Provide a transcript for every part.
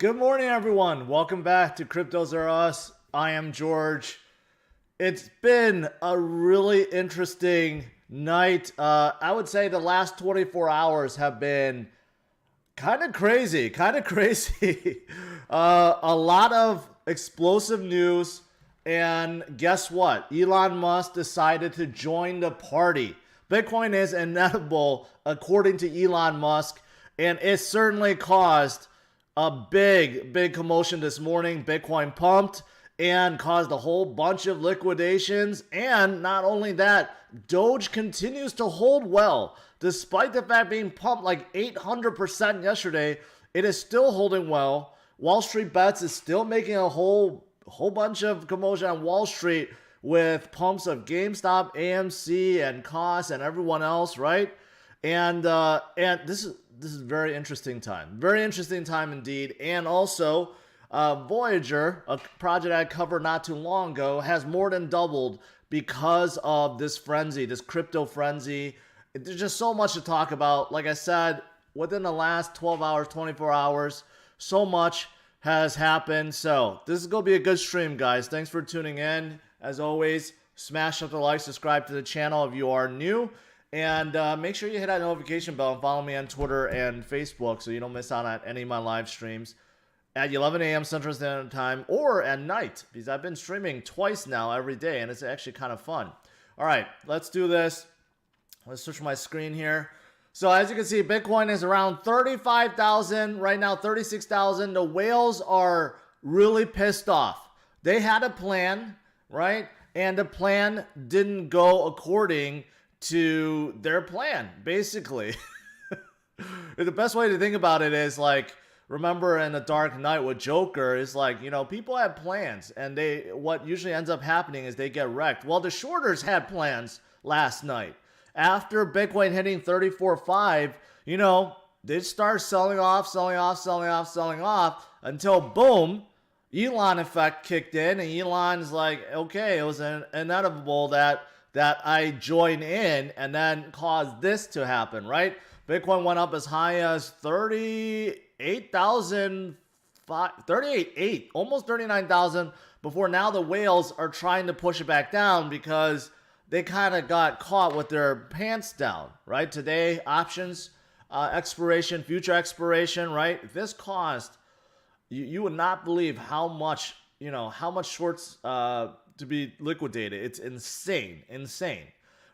Good morning, everyone. Welcome back to CryptosRUs. I am George. It's been a really interesting night. I would say the last 24 hours have been kind of crazy, a lot of explosive news. And guess what? Elon Musk decided to join the party. Bitcoin is inevitable, according to Elon Musk, and it certainly caused a big commotion this morning. Bitcoin pumped and caused a whole bunch of liquidations. And not only that, Doge continues to hold well. Despite the fact being pumped like 800% yesterday, it is still holding well. Wall Street Bets is still making a whole bunch of commotion on Wall Street with pumps of GameStop, AMC, and COS, and everyone else, right? And this is very interesting time. Very interesting time indeed. And also, Voyager, a project I covered not too long ago, has more than doubled because of this frenzy, this crypto frenzy. There's just so much to talk about. Like I said, within the last 12 hours, 24 hours, so much has happened. So this is going to be a good stream, guys. Thanks for tuning in. As always, smash up the like, subscribe to the channel if you are new. And make sure you hit that notification bell and follow me on Twitter and Facebook so you don't miss out on any of my live streams at 11 a.m. Central Standard Time or at night, because I've been streaming twice now every day, and it's actually kind of fun. All right, let's do this. Let's switch my screen here. So as you can see, Bitcoin is around 35,000 right now, 36,000. The whales are really pissed off. They had a plan, right? And the plan didn't go according to their plan, basically. The best way to think about it is like, remember in The Dark Knight with Joker, is like, you know, people have plans, and what usually ends up happening is they get wrecked. Well, the shorters had plans last night. After Bitcoin hitting 34.5, you know, they start selling off until boom, Elon effect kicked in, and Elon's like, okay, it was inevitable that I join in, and then caused this to happen, right? Bitcoin went up as high as 38,800, almost 39,000 before now the whales are trying to push it back down because they kind of got caught with their pants down, right? Today, options expiration, future expiration, right? This caused, you would not believe how much shorts to be liquidated. It's insane,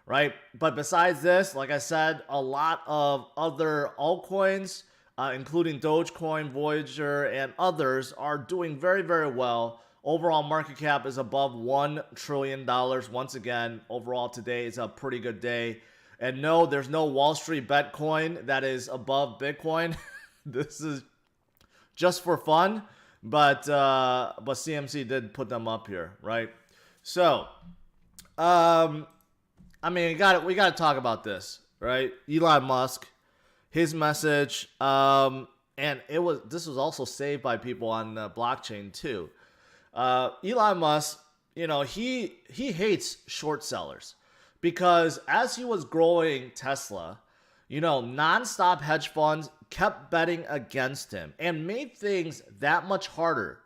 right? But besides this, like I said, a lot of other altcoins, including Dogecoin, Voyager, and others, are doing very well. Overall market cap is above $1 trillion. Once again, overall today is a pretty good day. And no, there's no Wall Street Bet coin that is above Bitcoin. This is just for fun, but CMC did put them up here, right? So, I mean, we got to talk about this, right? Elon Musk, his message, and this was also saved by people on the blockchain too. Elon Musk, you know, he hates short sellers because as he was growing Tesla, you know, nonstop hedge funds kept betting against him and made things that much harder,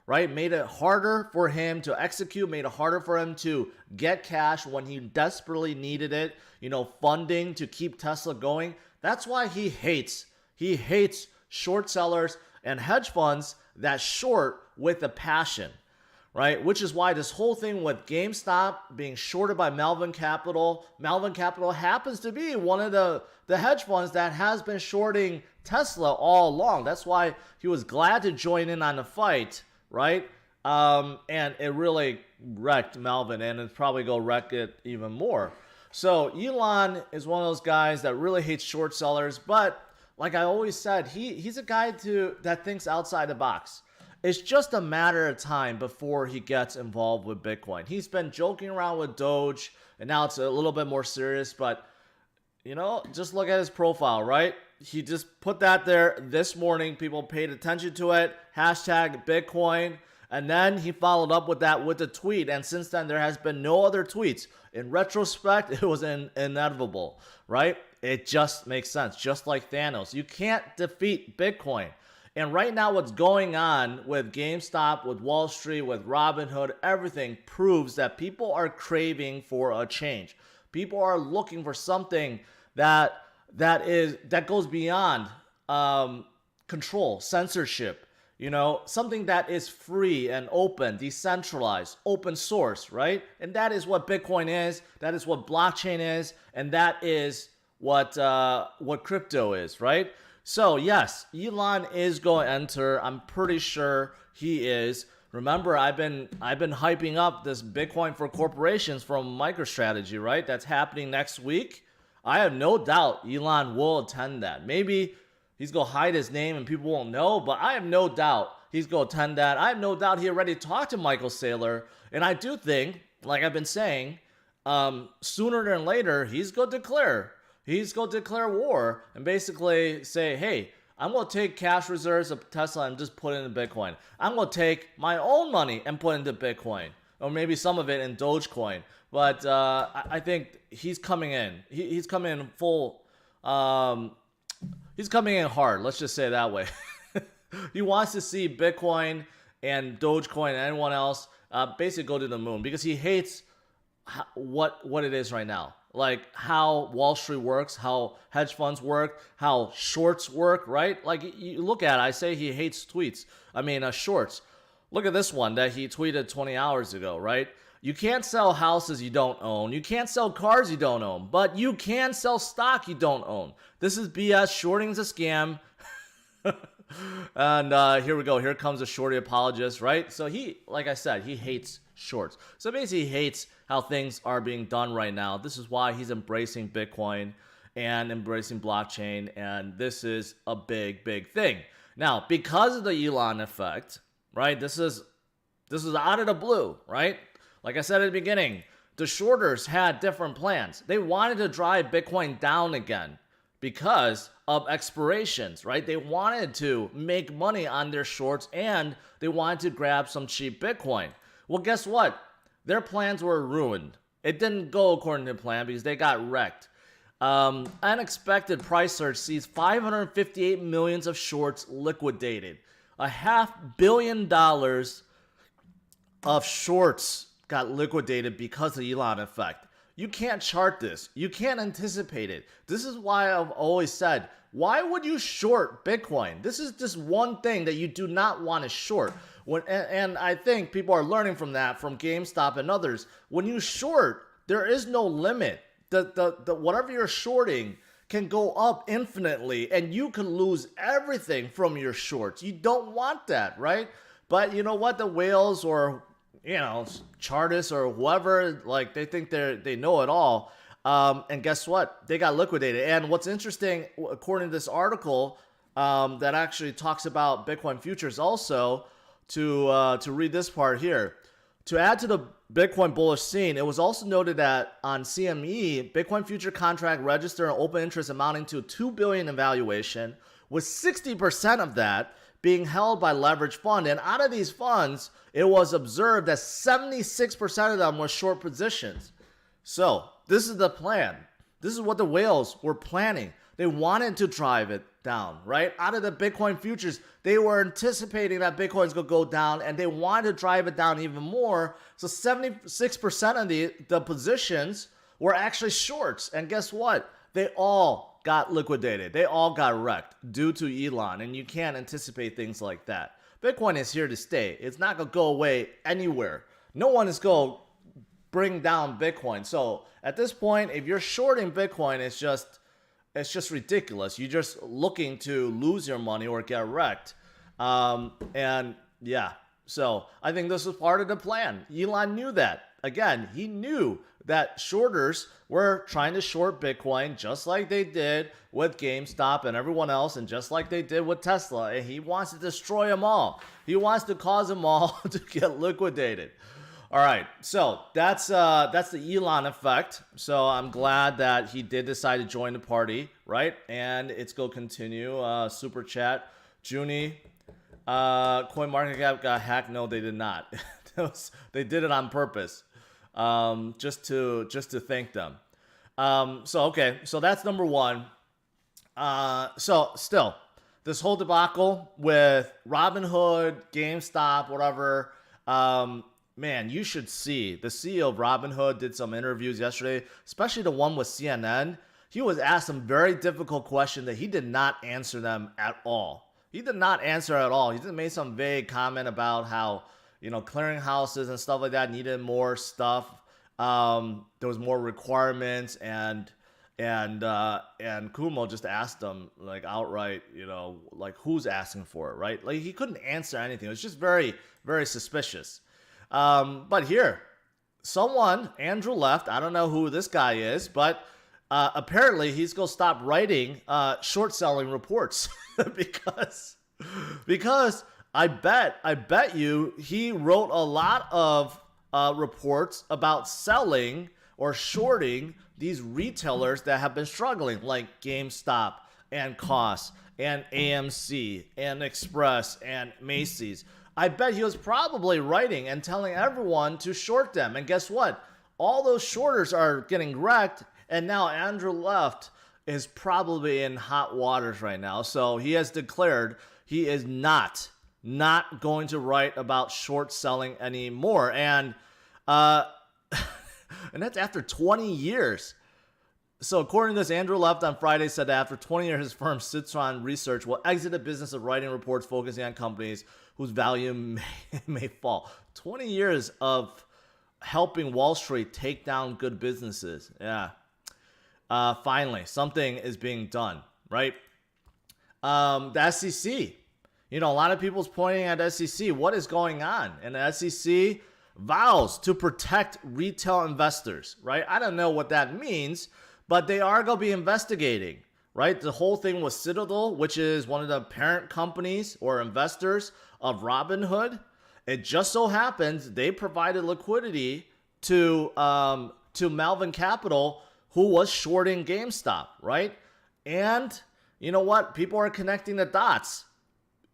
right? Made it harder for him to execute, made it harder for him to get cash when he desperately needed it, you know, funding to keep Tesla going. That's why he hates short sellers and hedge funds that short with a passion, right? Which is why this whole thing with GameStop being shorted by Melvin Capital happens to be one of the hedge funds that has been shorting Tesla all along. That's why he was glad to join in on the fight, right? And it really wrecked Melvin, and it's probably going to wreck it even more. So Elon is one of those guys that really hates short sellers, but like I always said, he's a guy that thinks outside the box. It's just a matter of time before he gets involved with Bitcoin. He's been joking around with Doge, and now it's a little bit more serious, but you know, just look at his profile, right? He just put that there this morning. People paid attention to it. Hashtag Bitcoin. And then he followed up with that with a tweet. And since then, there has been no other tweets. In retrospect, it was inevitable, right? It just makes sense. Just like Thanos. You can't defeat Bitcoin. And right now, what's going on with GameStop, with Wall Street, with Robinhood, everything proves that people are craving for a change. People are looking for something that goes beyond control, censorship. Something that is free and open, decentralized, open source, right? And that is what Bitcoin is. That is what blockchain is, and that is what crypto is, right? So yes, Elon is going to enter. I'm pretty sure he is. Remember, I've been hyping up this Bitcoin for corporations from MicroStrategy, right? That's happening next week. I have no doubt Elon will attend that. Maybe he's going to hide his name and people won't know, but I have no doubt he's going to attend that. I have no doubt he already talked to Michael Saylor, and I do think, like I've been saying, sooner than later, he's going to declare war and basically say, hey, I'm going to take cash reserves of Tesla and just put it into Bitcoin. I'm going to take my own money and put it into Bitcoin, or maybe some of it in Dogecoin. But I think he's coming in. He's coming in full. He's coming in hard. Let's just say it that way. He wants to see Bitcoin and Dogecoin and anyone else basically go to the moon because he hates what it is right now. Like how Wall Street works, how hedge funds work, how shorts work, right? Like you look at it, I say he hates tweets. Shorts. Look at this one that he tweeted 20 hours ago, right? You can't sell houses you don't own. You can't sell cars you don't own, but you can sell stock you don't own. This is BS. Shorting's a scam. And here we go. Here comes a shorty apologist, right? So like I said, he hates shorts. So basically, he hates how things are being done right now. This is why he's embracing Bitcoin and embracing blockchain. And this is a big, big thing. Now, because of the Elon effect, right? This is out of the blue, right? Like I said at the beginning, the shorters had different plans. They wanted to drive Bitcoin down again because of expirations, right? They wanted to make money on their shorts and they wanted to grab some cheap Bitcoin. Well, guess what? Their plans were ruined. It didn't go according to plan because they got wrecked. Unexpected price surge sees 558 millions of shorts liquidated. $500 million of shorts got liquidated because of the Elon effect. You can't chart this. You can't anticipate it. This is why I've always said, why would you short Bitcoin? This is just one thing that you do not want to short. And I think people are learning from that, from GameStop and others. When you short, there is no limit. The whatever you're shorting can go up infinitely, and you can lose everything from your shorts. You don't want that, right? But you know what? The whales or chartists or whoever, like they think they know it all. And guess what? They got liquidated. And what's interesting, according to this article that actually talks about Bitcoin futures also, to read this part here. To add to the Bitcoin bullish scene, it was also noted that on CME, Bitcoin future contract registered an open interest amounting to $2 billion in valuation, with 60% of that being held by leveraged fund. And out of these funds, it was observed that 76% of them were short positions. So this is the plan. This is what the whales were planning. They wanted to drive it down, right? Out of the Bitcoin futures, they were anticipating that Bitcoin's going to go down, and they wanted to drive it down even more. So 76% of the positions were actually shorts. And guess what? They all got liquidated. They all got wrecked due to Elon, and you can't anticipate things like that. Bitcoin is here to stay. It's not going to go away anywhere. No one is going to bring down Bitcoin. So at this point, if you're shorting Bitcoin, it's just ridiculous. You're just looking to lose your money or get wrecked. And yeah, so I think this was part of the plan. Elon knew that. Again, he knew that shorters were trying to short Bitcoin just like they did with GameStop and everyone else, and just like they did with Tesla. And he wants to destroy them all. He wants to cause them all to get liquidated. All right, so that's the Elon effect. So I'm glad that he did decide to join the party, right? And it's going to continue. Super chat, Junie, CoinMarketCap got hacked. No, they did not. They did it on purpose, just to thank them. So okay, so that's number one. So still, this whole debacle with Robinhood, GameStop, whatever. Man, you should see the CEO of Robinhood did some interviews yesterday, especially the one with CNN. He was asked some very difficult questions that he did not answer them at all. He did not answer at all. He just made some vague comment about how, clearinghouses and stuff like that needed more stuff. There was more requirements, and Kumo just asked him like outright, like who's asking for it, right? Like he couldn't answer anything. It was just very, very suspicious. But here, Andrew left. I don't know who this guy is, but apparently he's going to stop writing short selling reports because I bet you he wrote a lot of reports about selling or shorting these retailers that have been struggling, like GameStop and Koss and AMC and Express and Macy's. I bet he was probably writing and telling everyone to short them. And guess what? All those shorters are getting wrecked, and now Andrew left is probably in hot waters right now. So he has declared he is not going to write about short selling anymore. And and that's after 20 years. So according to this, Andrew left on Friday, said that after 20 years, his firm, Citron Research, will exit the business of writing reports focusing on companies whose value may fall. 20 years of helping Wall Street take down good businesses. Yeah. Finally, something is being done, right? The SEC. A lot of people's pointing at SEC. What is going on? And the SEC vows to protect retail investors, right? I don't know what that means, but they are going to be investigating, right? The whole thing with Citadel, which is one of the parent companies or investors of Robinhood. It just so happens they provided liquidity to Melvin Capital, who was shorting GameStop, right? And you know what? People are connecting the dots.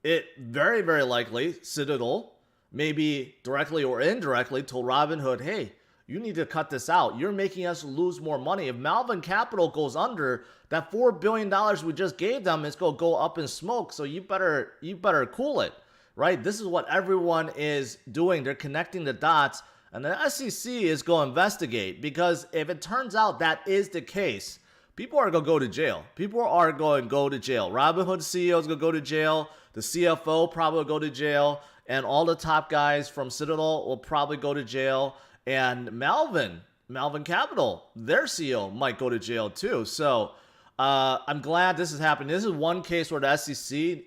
It very, very likely Citadel, maybe directly or indirectly, told Robinhood, hey, you need to cut this out. You're making us lose more money. If Melvin Capital goes under, that $4 billion we just gave them is going to go up in smoke. So you better cool it, right? This is what everyone is doing. They're connecting the dots, and the SEC is going to investigate, because if it turns out that is the case, people are going to go to jail. People are going to go to jail. Robinhood CEO is going to go to jail. The CFO probably will go to jail. And all the top guys from Citadel will probably go to jail. And Melvin Capital, their CEO, might go to jail too. So I'm glad this is happening. This is one case where the SEC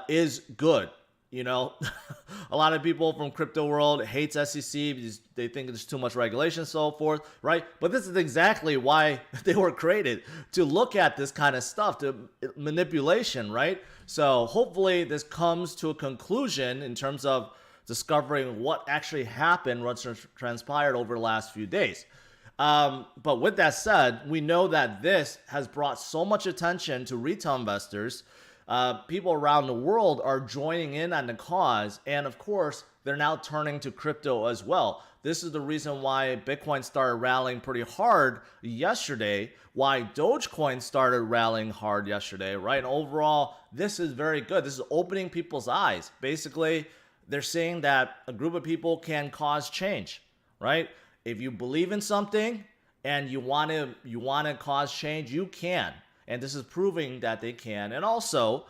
is good. A lot of people from crypto world hates SEC because they think there's too much regulation and so forth, right? But this is exactly why they were created, to look at this kind of stuff, to manipulation, right? So hopefully this comes to a conclusion in terms of discovering what actually happened, what transpired over the last few days. But with that said, we know that this has brought so much attention to retail investors. People around the world are joining in on the cause, and of course, they're now turning to crypto as well. This is the reason why Bitcoin started rallying pretty hard yesterday, why Dogecoin started rallying hard yesterday, right? And overall, this is very good. This is opening people's eyes. Basically, they're saying that a group of people can cause change, right? If you believe in something and you want to cause change, you can. And this is proving that they can. And also,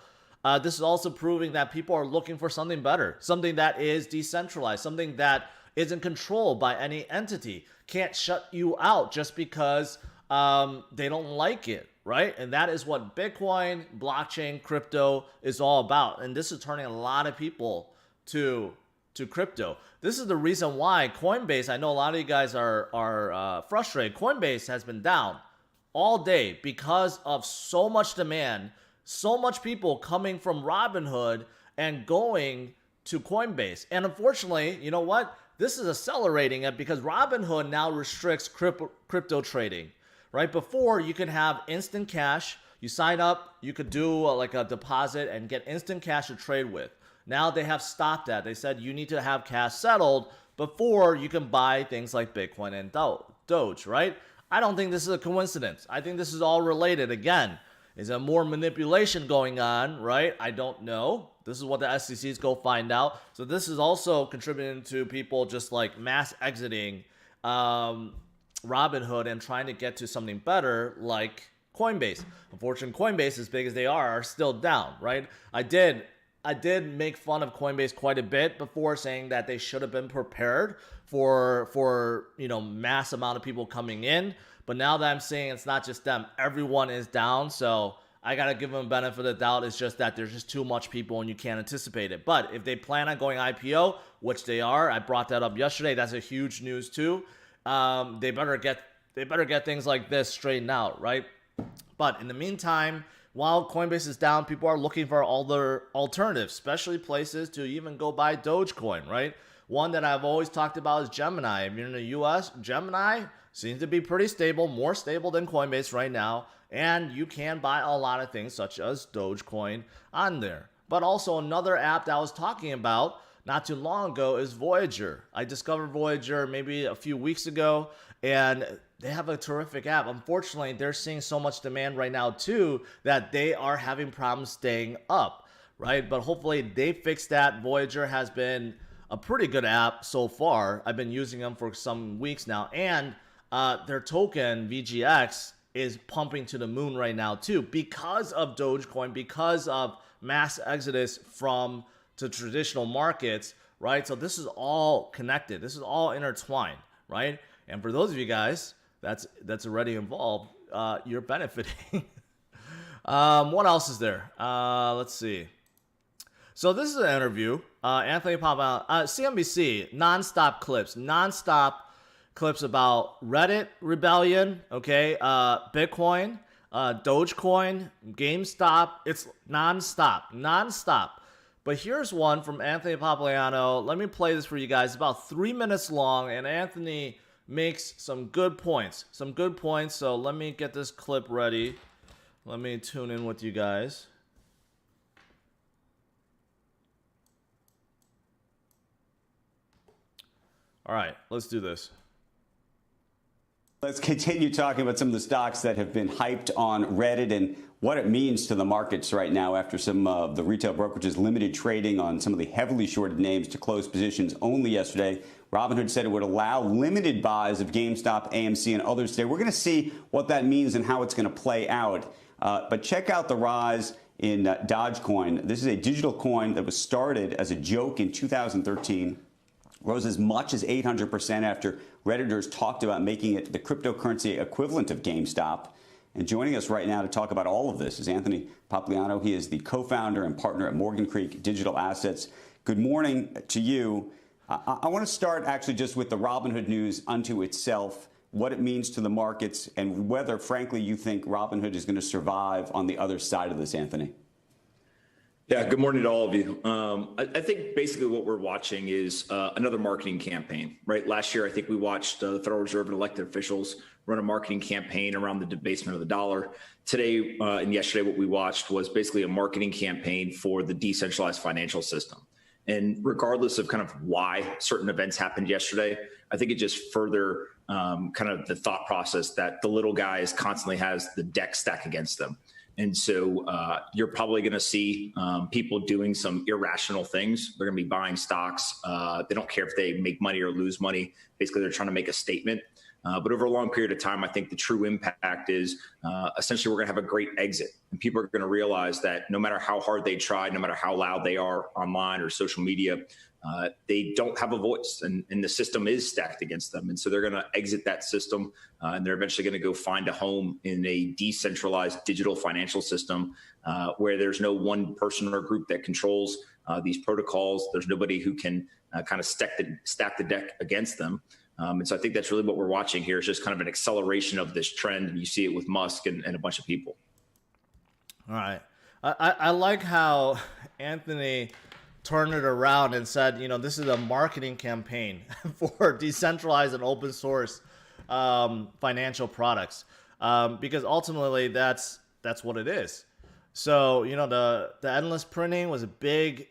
this is also proving that people are looking for something better, something that is decentralized, something that isn't controlled by any entity, can't shut you out just because they don't like it, right? And that is what Bitcoin, blockchain, crypto is all about. And this is turning a lot of people to crypto. This is the reason why Coinbase, I know a lot of you guys are frustrated. Coinbase has been down all day because of so much demand, so much people coming from Robinhood and going to Coinbase. And unfortunately, you know what? This is accelerating it because Robinhood now restricts crypto trading, right? Before, you could have instant cash. You sign up, you could do like a deposit and get instant cash to trade with. Now they have stopped that. They said you need to have cash settled before you can buy things like Bitcoin and Doge, right? I don't think this is a coincidence. I think this is all related. Again, Is there more manipulation going on, right? I don't know. This is what the SEC's go find out. So this is also contributing to people just like mass exiting Robinhood and trying to get to something better like Coinbase. Unfortunately, Coinbase, as big as they are still down, right? I did make fun of Coinbase quite a bit before, saying that they should have been prepared for mass amount of people coming in. But now that I'm saying it's not just them, everyone is down. So I got to give them a benefit of the doubt. It's just that there's just too much people and you can't anticipate it. But if they plan on going IPO, which they are, I brought that up yesterday. That's a huge news too. They better get things like this straightened out, right? But in the meantime, while Coinbase is down, people are looking for other alternatives, especially places to even go buy Dogecoin, right? One that I've always talked about is Gemini. If you're in the US, Gemini seems to be pretty stable, more stable than Coinbase right now. And you can buy a lot of things such as Dogecoin on there. But also another app that I was talking about not too long ago is Voyager. I discovered Voyager maybe a few weeks ago, and they have a terrific app. Unfortunately, they're seeing so much demand right now too that they are having problems staying up, right? But hopefully they fix that. Voyager has been a pretty good app so far. I've been using them for some weeks now, and their token VGX is pumping to the moon right now too because of Dogecoin, because of mass exodus from to traditional markets, right? So this is all connected. This is all intertwined, right? And for those of you guys that's already involved, you're benefiting. What else is there? Let's see. So this is an interview. Anthony Pompliano, CNBC, nonstop clips about Reddit rebellion, okay, Bitcoin, Dogecoin, GameStop. It's nonstop. But here's one from Anthony Pompliano. Let me play this for you guys. It's about 3 minutes long, and Anthony makes some good points. So let me get this clip ready. Let me tune in with you guys. All right, let's do this. Let's continue talking about some of the stocks that have been hyped on Reddit and what it means to the markets right now after some of the retail brokerages limited trading on some of the heavily shorted names to close positions only yesterday. Robinhood said it would allow limited buys of GameStop, AMC, and others today. We're going to see what that means and how it's going to play out. But check out the rise in Dogecoin. This is a digital coin that was started as a joke in 2013. Rose as much as 800% after Redditors talked about making it the cryptocurrency equivalent of GameStop. And joining us right now to talk about all of this is Anthony Pompliano. He is the co-founder and partner at Morgan Creek Digital Assets. Good morning to you. I want to start actually just with the Robinhood news unto itself, what it means to the markets, and whether, frankly, you think Robinhood is going to survive on the other side of this, Anthony. Yeah, good morning to all of you. I think basically what we're watching is another marketing campaign, right? Last year, I think we watched the Federal Reserve and elected officials run a marketing campaign around the debasement of the dollar. Today and yesterday, what we watched was basically a marketing campaign for the decentralized financial system. And regardless of kind of why certain events happened yesterday, I think it just further kind of the thought process that the little guys constantly has the deck stacked against them. And so you're probably going to see people doing some irrational things. They're going to be buying stocks. They don't care if they make money or lose money. Basically, they're trying to make a statement. But over a long period of time, I think the true impact is essentially we're going to have a great exit. And people are going to realize that no matter how hard they try, no matter how loud they are online or social media, they don't have a voice, and the system is stacked against them. And so they're going to exit that system, and they're eventually going to go find a home in a decentralized digital financial system where there's no one person or group that controls these protocols. There's nobody who can kind of stack the deck against them. And so I think that's really what we're watching here is just kind of an acceleration of this trend. And you see it with Musk and a bunch of people. All right. I like how Anthony turned it around and said, this is a marketing campaign for decentralized and open source financial products, because ultimately that's what it is. So, the endless printing was a big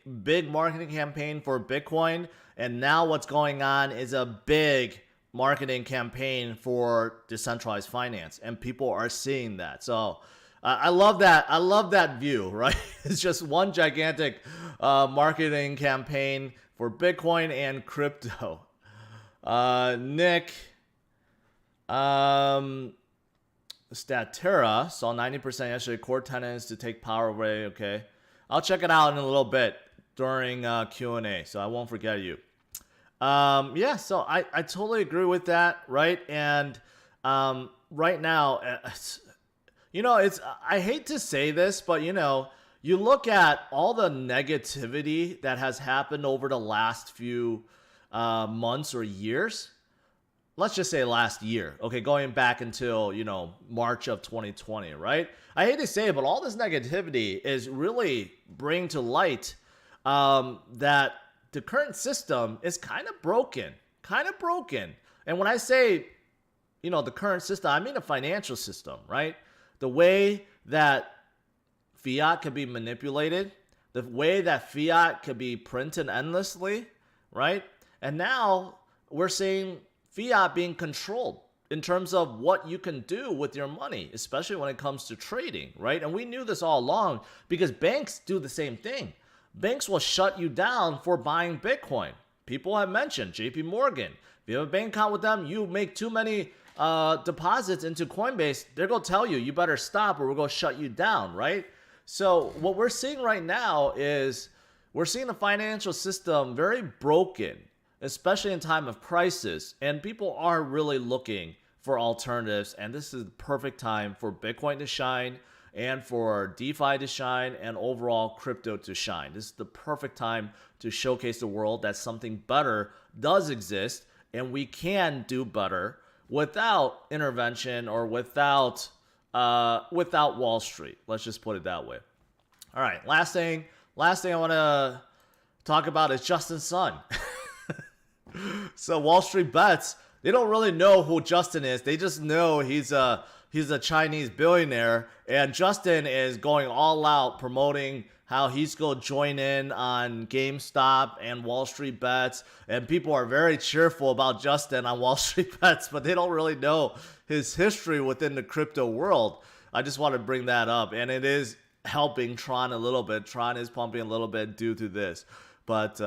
marketing campaign for Bitcoin. And now what's going on is a big marketing campaign for decentralized finance. And people are seeing that. So I love that. I love that view, right? It's just one gigantic marketing campaign for Bitcoin and crypto. Nick, Statera saw 90% yesterday. Core tenants to take power away. Okay, I'll check it out in a little bit during Q&A, so I won't forget you. Yeah, so I totally agree with that, right? And right now, I hate to say this, but you look at all the negativity that has happened over the last few months or years. Let's just say last year, okay, going back until, March of 2020, right? I hate to say it, but all this negativity is really bringing to light that the current system is kind of broken. And when I say, the current system, I mean the financial system, right? The way that fiat can be manipulated, the way that fiat can be printed endlessly, right? And now we're seeing fiat being controlled in terms of what you can do with your money, especially when it comes to trading, right? And we knew this all along because banks do the same thing. Banks will shut you down for buying Bitcoin. People have mentioned JP Morgan. If you have a bank account with them, you make too many deposits into Coinbase, they're going to tell you, you better stop or we're going to shut you down, right? So what we're seeing right now is we're seeing the financial system very broken, especially in time of crisis, and people are really looking for alternatives, and this is the perfect time for Bitcoin to shine and for DeFi to shine and overall crypto to shine. This is the perfect time to showcase the world that something better does exist and we can do better without intervention or without Wall Street. Let's just put it that way. All right, last thing I want to talk about is Justin Sun. So Wall Street Bets, they don't really know who Justin is. They just know he's a Chinese billionaire, and Justin is going all out promoting how he's going to join in on GameStop and Wall Street Bets, and people are very cheerful about Justin on Wall Street Bets, but they don't really know his history within the crypto world. I just want to bring that up, and it is helping Tron a little bit. Tron is pumping a little bit due to this, but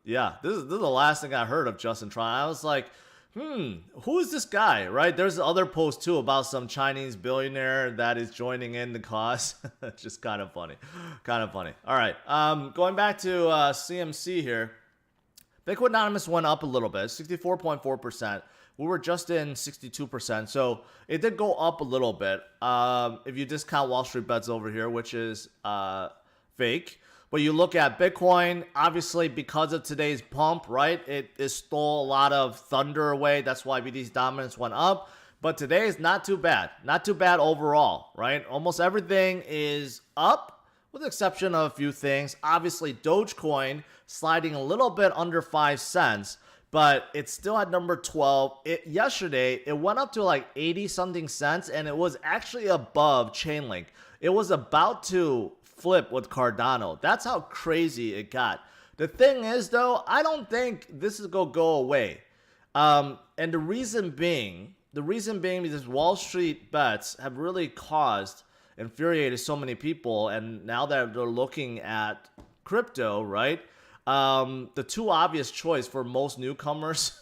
yeah, this is the last thing I heard of Justin Tron. I was like, who is this guy, right? There's other posts too about some Chinese billionaire that is joining in the cause. It's just kind of funny. All right, going back to CMC here. Bitcoin Anonymous went up a little bit, 64.4%. We were just in 62%, so it did go up a little bit. If you discount Wall Street Bets over here, which is fake. But you look at Bitcoin, obviously because of today's pump, right? It stole a lot of thunder away. That's why BTC's dominance went up. But today is not too bad. Not too bad overall, right? Almost everything is up with the exception of a few things. Obviously, Dogecoin sliding a little bit under 5 cents, but it's still at number 12. Yesterday, it went up to like 80 something cents, and it was actually above Chainlink. It was about to flip with Cardano. That's how crazy it got. The thing is, though, I don't think this is going to go away. And the reason being because Wall Street Bets have really infuriated so many people, and now that they're looking at crypto, right? The two obvious choice for most newcomers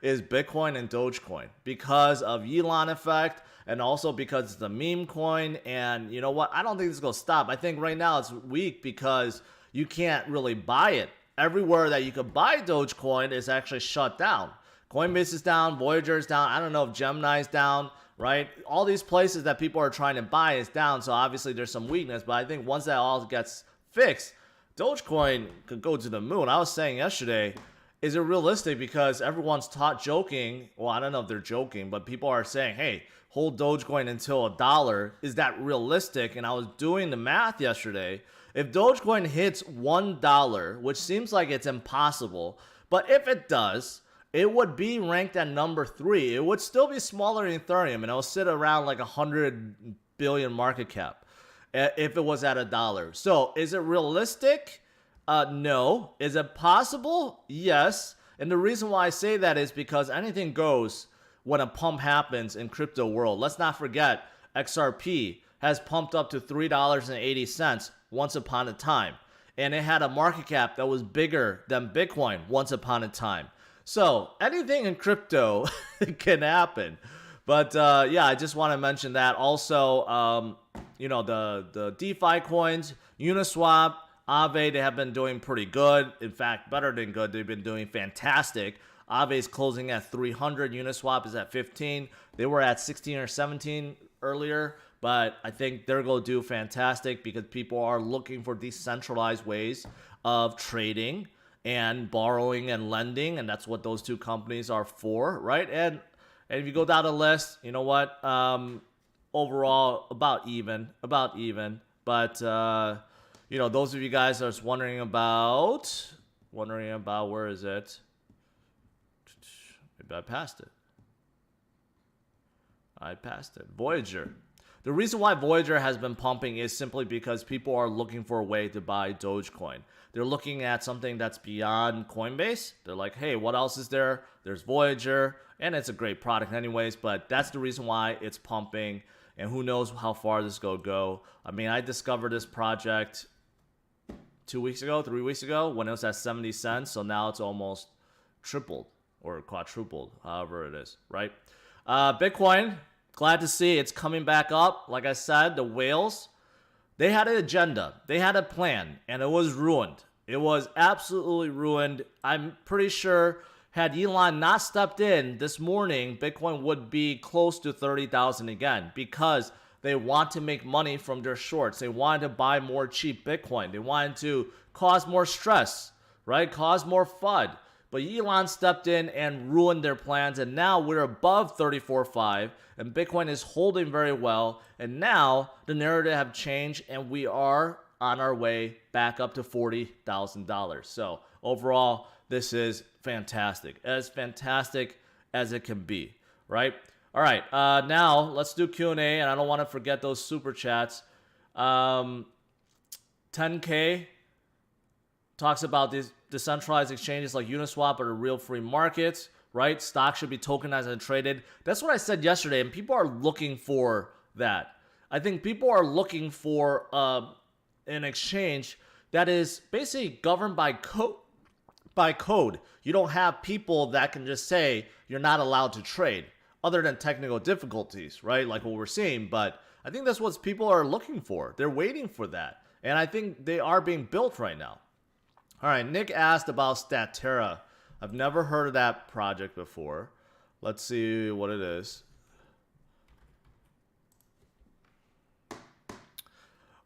is Bitcoin and Dogecoin because of Elon effect, and also because it's the meme coin. And you know what? I don't think this is going to stop. I think right now it's weak because you can't really buy it. Everywhere that you could buy Dogecoin is actually shut down. Coinbase is down. Voyager is down. I don't know if Gemini is down, right? All these places that people are trying to buy is down. So obviously there's some weakness. But I think once that all gets fixed, Dogecoin could go to the moon. I was saying yesterday, is it realistic? Because everyone's joking. Well, I don't know if they're joking, but people are saying, hey, hold Dogecoin until $1. Is that realistic? And I was doing the math yesterday. If Dogecoin hits $1, which seems like it's impossible, but if it does, it would be ranked at number 3. It would still be smaller than Ethereum, and it'll sit around like 100 billion market cap if it was at $1. So is it realistic? No. Is it possible? Yes. And the reason why I say that is because anything goes when a pump happens in crypto world. Let's not forget XRP has pumped up to $3.80 once upon a time. And it had a market cap that was bigger than Bitcoin once upon a time. So anything in crypto can happen. But yeah, I just want to mention that. Also, you know, the DeFi coins, Uniswap, Aave, they have been doing pretty good. In fact, better than good. They've been doing fantastic. Aave is closing at 300. Uniswap is at 15. They were at 16 or 17 earlier. But I think they're going to do fantastic because people are looking for decentralized ways of trading and borrowing and lending. And that's what those two companies are for, right? And if you go down the list, you know what? Overall, about even. But, you know, those of you guys are wondering about, where is it? Maybe I passed it. Voyager. The reason why Voyager has been pumping is simply because people are looking for a way to buy Dogecoin. They're looking at something that's beyond Coinbase. They're like, hey, what else is there? There's Voyager, and it's a great product anyways, but that's the reason why it's pumping, and who knows how far this will go. I mean, I discovered this project 3 weeks ago, when it was at 70 cents, so now it's almost tripled or quadrupled, however it is, right? Bitcoin, glad to see it's coming back up. Like I said, the whales, they had an agenda. They had a plan, and it was ruined. It was absolutely ruined. I'm pretty sure had Elon not stepped in this morning, Bitcoin would be close to 30,000 again because they want to make money from their shorts. They wanted to buy more cheap Bitcoin. They wanted to cause more stress, right? Cause more FUD. But Elon stepped in and ruined their plans, and now we're above 34.5, and Bitcoin is holding very well, and now the narrative have changed, and we are on our way back up to $40,000. So overall, this is fantastic. As fantastic as it can be, right? All right, now let's do Q&A, and I don't want to forget those super chats. 10K talks about these decentralized exchanges like Uniswap are the real free markets, right? Stocks should be tokenized and traded. That's what I said yesterday, and people are looking for that. I think people are looking for an exchange that is basically governed by code. You don't have people that can just say you're not allowed to trade, other than technical difficulties, right? Like what we're seeing. But I think that's what people are looking for. They're waiting for that. And I think they are being built right now. All right, Nick asked about Statera. I've never heard of that project before. Let's see what it is.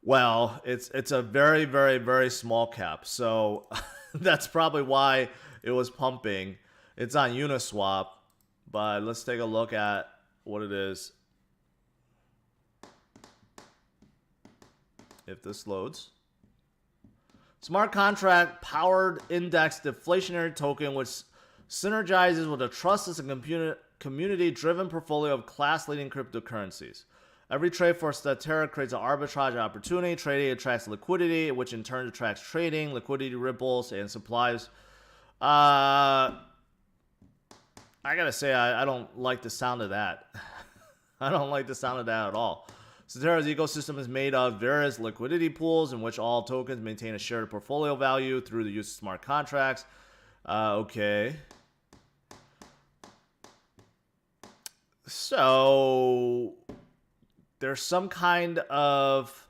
Well, it's a very, very, very small cap. So that's probably why it was pumping. It's on Uniswap, but let's take a look at what it is. If this loads. Smart contract powered index deflationary token, which synergizes with a trustless and community-driven portfolio of class-leading cryptocurrencies. Every trade for Statera creates an arbitrage opportunity. Trading attracts liquidity, which in turn attracts trading, liquidity ripples, and supplies. I gotta say, I don't like the sound of that. I don't like the sound of that at all. Statera's ecosystem is made of various liquidity pools in which all tokens maintain a shared portfolio value through the use of smart contracts. Okay. So there's some kind of,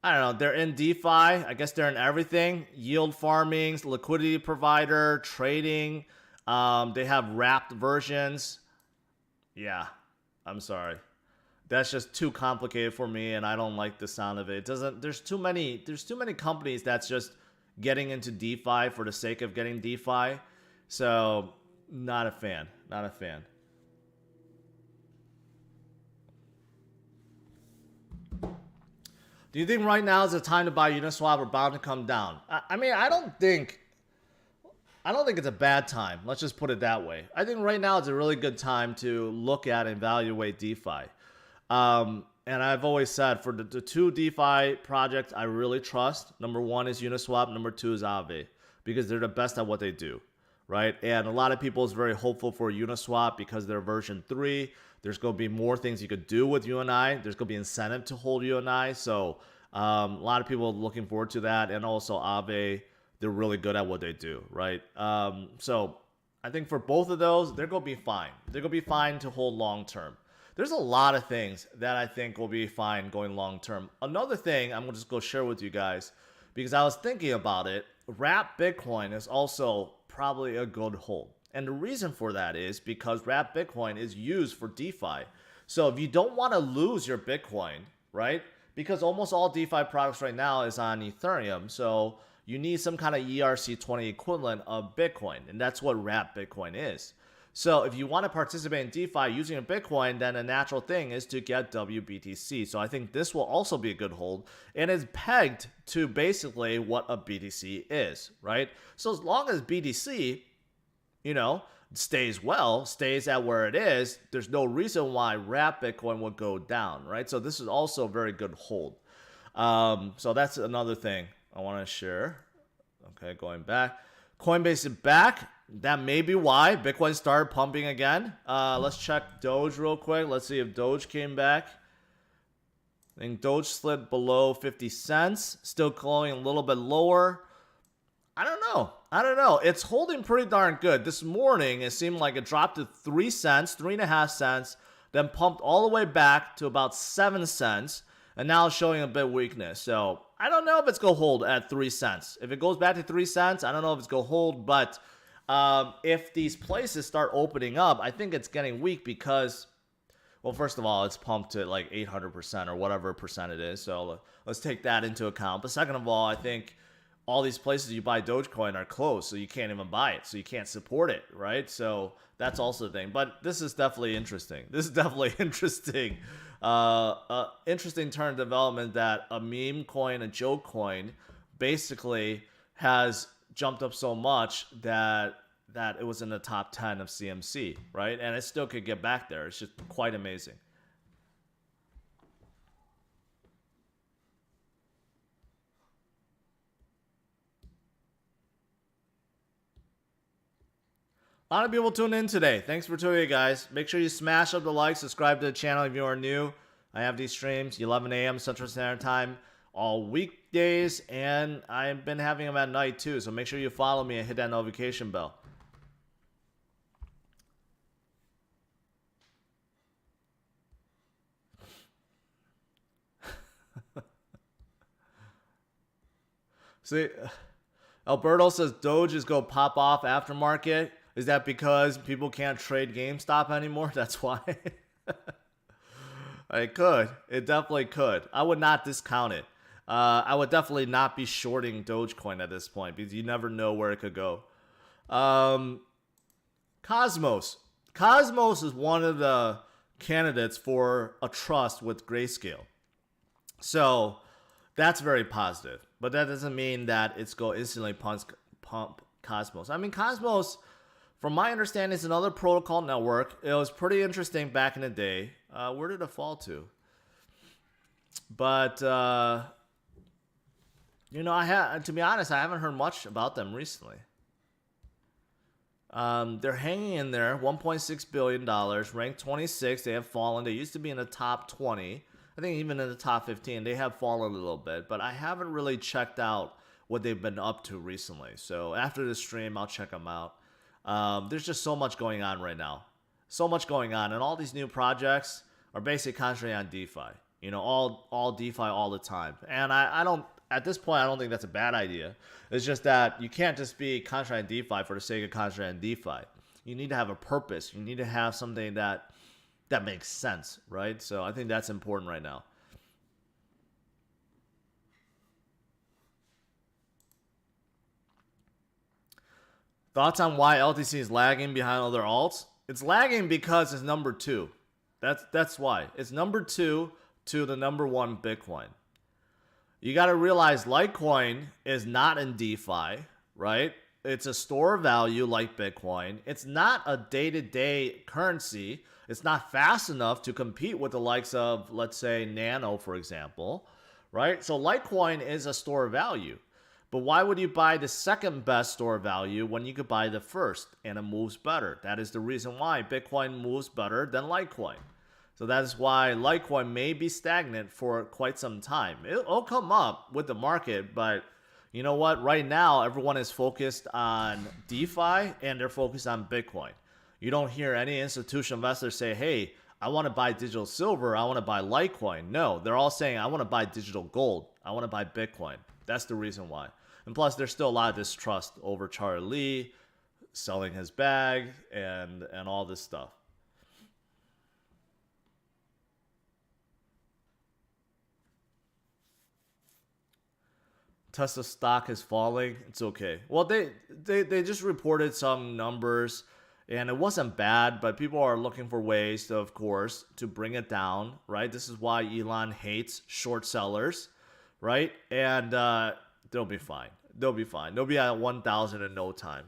I don't know, they're in DeFi. I guess they're in everything. Yield farming, liquidity provider, trading. They have wrapped versions. Yeah, I'm sorry. That's just too complicated for me, and I don't like the sound of it. It doesn't. There's too many companies that's just getting into DeFi for the sake of getting DeFi. So, not a fan. Not a fan. Do you think right now is the time to buy Uniswap or bound to come down? I mean, I don't think it's a bad time. Let's just put it that way. I think right now is a really good time to look at and evaluate DeFi. And I've always said for the two DeFi projects I really trust, number one is Uniswap, number two is Aave, because they're the best at what they do, right? And a lot of people is very hopeful for Uniswap because they're version 3. There's going to be more things you could do with UNI. There's going to be incentive to hold UNI. So a lot of people are looking forward to that. And also Aave, they're really good at what they do, right? So I think for both of those, they're going to be fine. They're going to be fine to hold long term. There's a lot of things that I think will be fine going long term. Another thing I'm going to just go share with you guys, because I was thinking about it, Wrap Bitcoin is also probably a good hold. And the reason for that is because Wrap Bitcoin is used for DeFi. So if you don't want to lose your Bitcoin, right? Because almost all DeFi products right now is on Ethereum. So you need some kind of ERC20 equivalent of Bitcoin. And that's what Wrap Bitcoin is. So if you want to participate in DeFi using a Bitcoin, then a natural thing is to get WBTC. So I think this will also be a good hold. And it's pegged to basically what a BTC is, right? So as long as BTC, stays at where it is, there's no reason why Wrap Bitcoin would go down, right? So this is also a very good hold. So that's another thing I want to share. Okay, going back. Coinbase is back. That may be why Bitcoin started pumping again. Let's check Doge real quick. Let's see if Doge came back. I think Doge slid below 50 cents. Still going a little bit lower. I don't know. It's holding pretty darn good. This morning, it seemed like it dropped to 3 cents, 3.5 cents, then pumped all the way back to about 7 cents, and now it's showing a bit of weakness. So I don't know if it's going to hold at 3 cents. If it goes back to 3 cents, I don't know if it's going to hold, but if these places start opening up, I think it's getting weak because, well, first of all, it's pumped to like 800% or whatever percent it is. So let's take that into account. But second of all, I think all these places you buy Dogecoin are closed, so you can't even buy it. So you can't support it, right? So that's also the thing. But this is definitely interesting. Interesting turn of development that a meme coin, a joke coin, basically has jumped up so much that it was in the top 10 of CMC, right? And it still could get back there. It's just quite amazing. A lot of people tuned in today. Thanks for tuning in, guys. Make sure you smash up the like, subscribe to the channel if you are new. I have these streams 11 a.m. Central Standard Time all weekdays, and I've been having them at night too. So make sure you follow me and hit that notification bell. See, Alberto says Doge is going to pop off aftermarket. Is that because people can't trade GameStop anymore? That's why. It could. It definitely could. I would not discount it. I would definitely not be shorting Dogecoin at this point because you never know where it could go. Cosmos. Cosmos is one of the candidates for a trust with Grayscale. So that's very positive. But that doesn't mean that it's going to instantly pump Cosmos. I mean, Cosmos, from my understanding, is another protocol network. It was pretty interesting back in the day. Where did it fall to? But, to be honest, I haven't heard much about them recently. They're hanging in there, $1.6 billion, ranked 26. They have fallen. They used to be in the top 20. I think even in the top 15, they have fallen a little bit. But I haven't really checked out what they've been up to recently. So after this stream, I'll check them out. There's just so much going on right now. So much going on. And all these new projects are basically concentrating on DeFi. All DeFi all the time. And I don't, at this point, I don't think that's a bad idea. It's just that you can't just be concentrating on DeFi for the sake of concentrating on DeFi. You need to have a purpose. You need to have something that makes sense, right? So I think that's important right now. Thoughts on why LTC is lagging behind other alts? It's lagging because it's number 2. That's why. It's number 2 to the number 1 Bitcoin. You got to realize Litecoin is not in DeFi, right? It's a store of value like Bitcoin. It's not a day-to-day currency. It's not fast enough to compete with the likes of, let's say, Nano, for example, right? So Litecoin is a store of value. But why would you buy the second best store value when you could buy the first and it moves better? That is the reason why Bitcoin moves better than Litecoin. So that is why Litecoin may be stagnant for quite some time. It'll come up with the market, but you know what? Right now, everyone is focused on DeFi and they're focused on Bitcoin. You don't hear any institutional investors say, hey, I want to buy digital silver. I want to buy Litecoin. No, they're all saying, I want to buy digital gold. I want to buy Bitcoin. That's the reason why. And plus, there's still a lot of distrust over Charlie Lee selling his bag and all this stuff. Tesla stock is falling. It's okay. Well, they just reported some numbers, and it wasn't bad, but people are looking for ways, to, of course, to bring it down, right? This is why Elon hates short sellers, right? And they'll be fine. They'll be fine. They'll be at 1,000 in no time.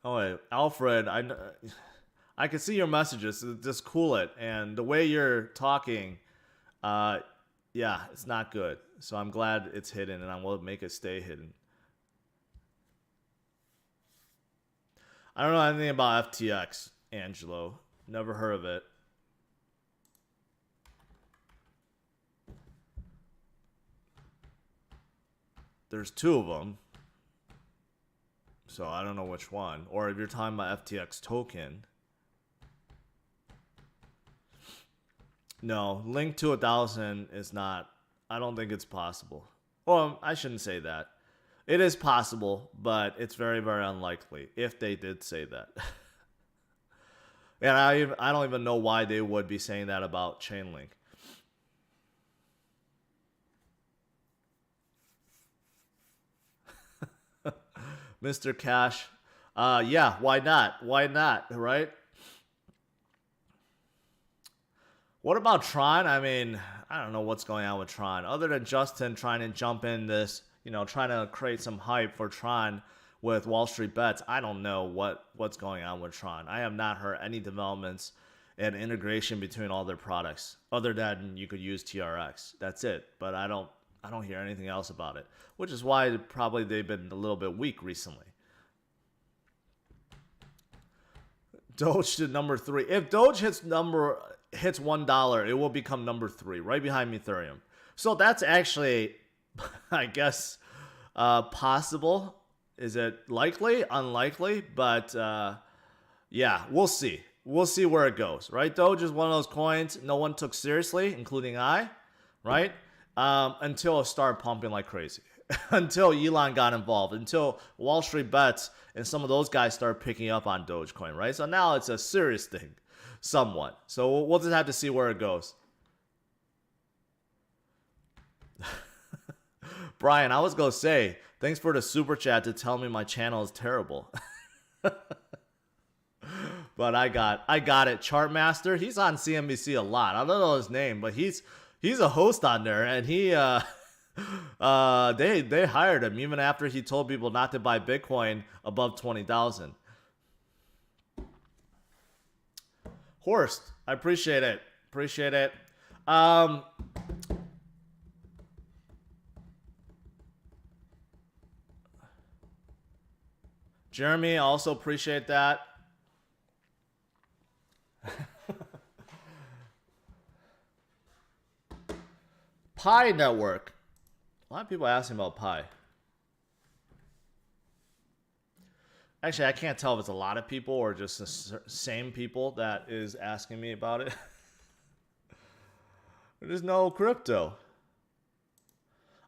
Oh, wait, Alfred, I can see your messages. Just cool it. And the way you're talking, yeah, it's not good. So I'm glad it's hidden, and I will make it stay hidden. I don't know anything about FTX, Angelo. Never heard of it. There's two of them. So I don't know which one. Or if you're talking about FTX token. No, link to 1,000 is not. I don't think it's possible. Well, I shouldn't say that. It is possible, but it's very, very unlikely if they did say that. And I don't even know why they would be saying that about Chainlink. Mr. Cash. Yeah, why not? Why not, right? What about Tron? I mean, I don't know what's going on with Tron. Other than Justin trying to jump in this, trying to create some hype for Tron with Wall Street Bets, I don't know what's going on with Tron. I have not heard any developments and integration between all their products, other than you could use TRX. That's it. But I don't hear anything else about it, which is why probably they've been a little bit weak recently. Doge to number 3. If Doge hits $1, it will become number 3, right behind Ethereum. So that's actually, I guess, possible. Is it likely? Unlikely, but yeah, we'll see. We'll see where it goes, right? Doge is one of those coins no one took seriously, including I, right? Until it started pumping like crazy. Until Elon got involved. Until Wall Street Bets and some of those guys started picking up on Dogecoin, right? So now it's a serious thing, somewhat. So we'll just have to see where it goes. Brian, I was going to say, thanks for the super chat to tell me my channel is terrible. But I got it. Chartmaster, he's on CNBC a lot. I don't know his name, but he's a host on there, and he they hired him even after he told people not to buy Bitcoin above 20,000. Horst, I appreciate it. Appreciate it. Jeremy, I also appreciate that. Pi Network. A lot of people asking about Pi. Actually, I can't tell if it's a lot of people or just the same people that is asking me about it. There's no crypto.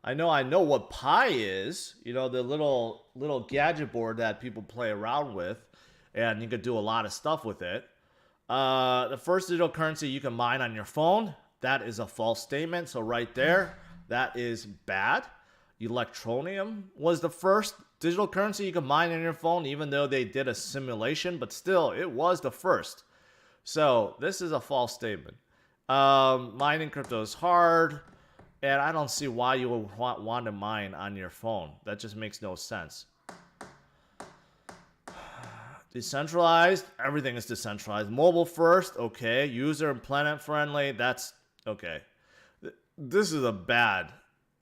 I know what Pi is. The little gadget board that people play around with, and you could do a lot of stuff with it. The first digital currency you can mine on your phone. That is a false statement. So right there, that is bad. Electronium was the first digital currency you could mine on your phone, even though they did a simulation, but still, it was the first. So this is a false statement. Mining crypto is hard, And I don't see why you would want to mine on your phone. That just makes no sense. Decentralized, everything is decentralized. Mobile first, okay. User and planet friendly, that's okay. This is a bad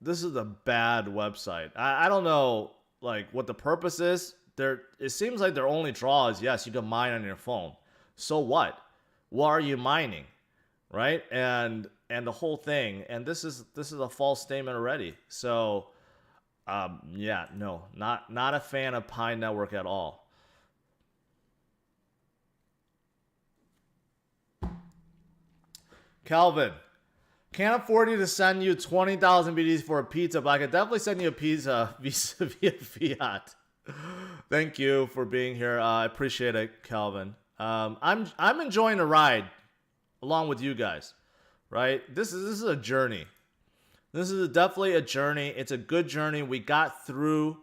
website. I don't know like what the purpose is. It seems like their only draw is, yes, you can mine on your phone. So what? What are you mining? Right? And the whole thing, and this is a false statement already. So yeah, no, not a fan of Pi Network at all. Calvin, can't afford you to send you 20,000 BTC for a pizza, but I could definitely send you a pizza via fiat. Thank you for being here. I appreciate it, Calvin. I'm enjoying the ride along with you guys, right? This is a journey. This is definitely a journey. It's a good journey. We got through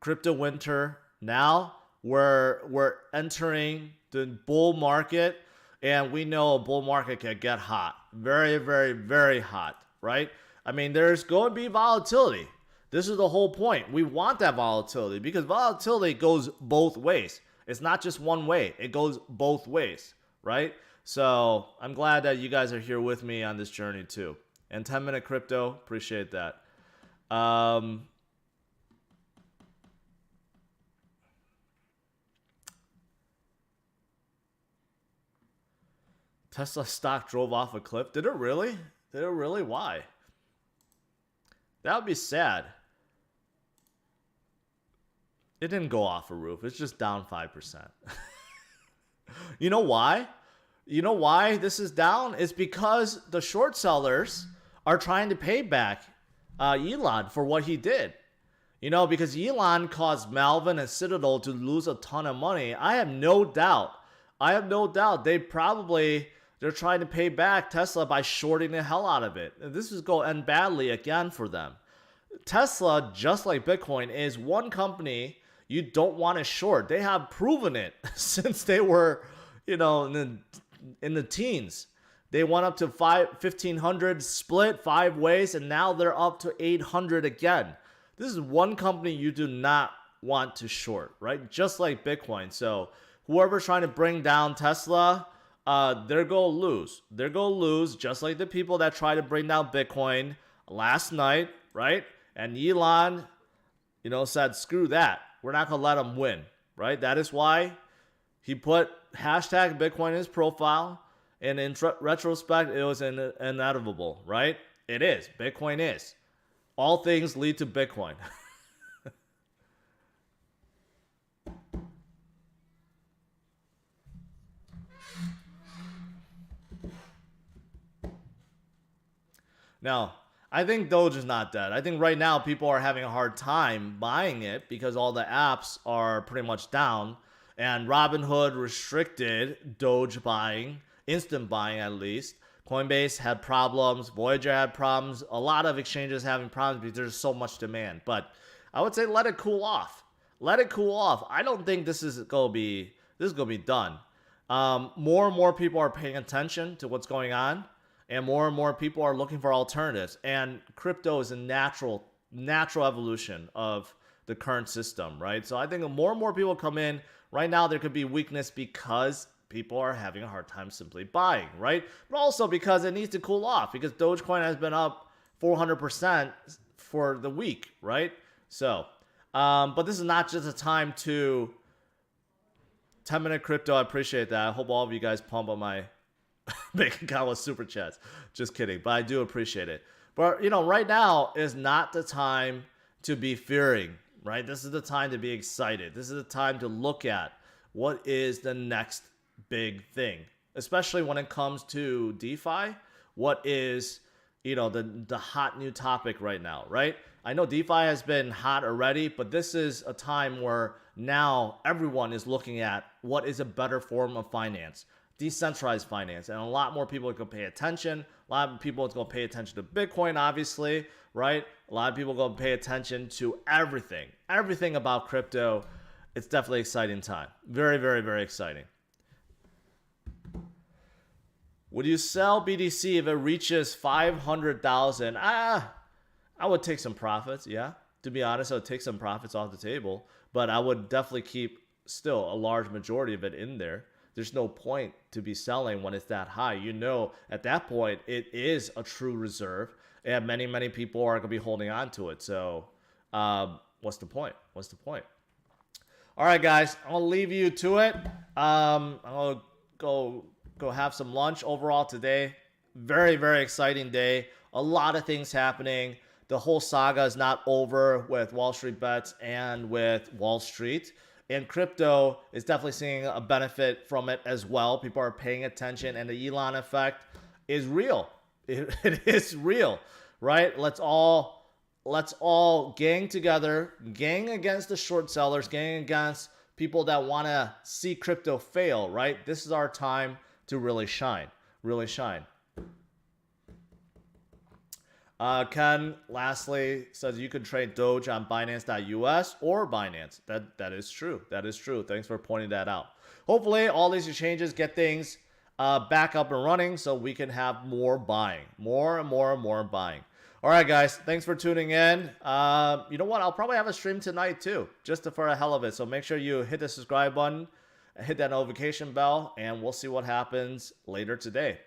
crypto winter. Now we're entering the bull market, and we know a bull market can get hot. Very, very, very hot, right? I mean, there's going to be volatility. This is the whole point. We want that volatility because volatility goes both ways. It's not just one way. It goes both ways, right? So I'm glad that you guys are here with me on this journey too. And 10-minute crypto, appreciate that. Tesla stock drove off a cliff. Did it really? Did it really? Why? That would be sad. It didn't go off a roof. It's just down 5%. You know why? You know why this is down? It's because the short sellers are trying to pay back Elon for what he did. You know, because Elon caused Melvin and Citadel to lose a ton of money. I have no doubt. They're trying to pay back Tesla by shorting the hell out of it. This is going to end badly again for them. Tesla, just like Bitcoin, is one company you don't want to short. They have proven it since they were, you know, in the teens. They went up to 1,500 split 5 ways, and now they're up to 800 again. This is one company you do not want to short, right? Just like Bitcoin. So whoever's trying to bring down Tesla, they're going to lose. They're going to lose, just like the people that try to bring down Bitcoin last night, right? And Elon, you know, said, screw that. We're not going to let them win, right? That is why he put hashtag Bitcoin in his profile. And in retrospect, it was inevitable, right? It is. Bitcoin is. All things lead to Bitcoin. Now, I think Doge is not dead. I think right now people are having a hard time buying it because all the apps are pretty much down. And Robinhood restricted Doge buying, instant buying at least. Coinbase had problems. Voyager had problems. A lot of exchanges having problems because there's so much demand. But I would say let it cool off. Let it cool off. I don't think this is going to be done. More and more people are paying attention to what's going on. And more people are looking for alternatives. And crypto is a natural evolution of the current system, right? So I think more and more people come in. Right now, there could be weakness because people are having a hard time simply buying, right? But also because it needs to cool off because Dogecoin has been up 400% for the week, right? So, but this is not just a time to 10-minute crypto. I appreciate that. I hope all of you guys pump on my bank account with super chats. Just kidding, but I do appreciate it. But, you know, right now is not the time to be fearing, right? This is the time to be excited. This is the time to look at what is the next big thing, especially when it comes to DeFi. What is, you know, the hot new topic right now, right? I know DeFi has been hot already, but this is a time where now everyone is looking at what is a better form of finance. Decentralized finance, and a lot more people are going to pay attention. A lot of people are going to pay attention to Bitcoin, obviously, right? A lot of people are going to pay attention to everything about crypto. It's definitely an exciting time. Very, very, very exciting. Would you sell BTC if it reaches 500,000? I would take some profits. Yeah, to be honest, I would take some profits off the table, but I would definitely keep still a large majority of it in there. There's no point to be selling when it's that high. You know, at that point, it is a true reserve, and many people are going to be holding on to it. So, what's the point? What's the point? All right, guys, I'll leave you to it. I'll go have some lunch. Overall today, very exciting day. A lot of things happening. The whole saga is not over with Wall Street Bets and with Wall Street. And crypto is definitely seeing a benefit from it as well. People are paying attention, and the Elon effect is real. It is real, right? Let's all gang together, gang against the short sellers, gang against people that want to see crypto fail, right? This is our time to really shine, really shine. Ken, lastly, says you can trade Doge on Binance.us or Binance. That is true. That is true. Thanks for pointing that out. Hopefully, all these changes get things back up and running so we can have more buying. More and more buying. All right, guys. Thanks for tuning in. You know what? I'll probably have a stream tonight, too, just for a hell of it. So make sure you hit the subscribe button, hit that notification bell, and we'll see what happens later today.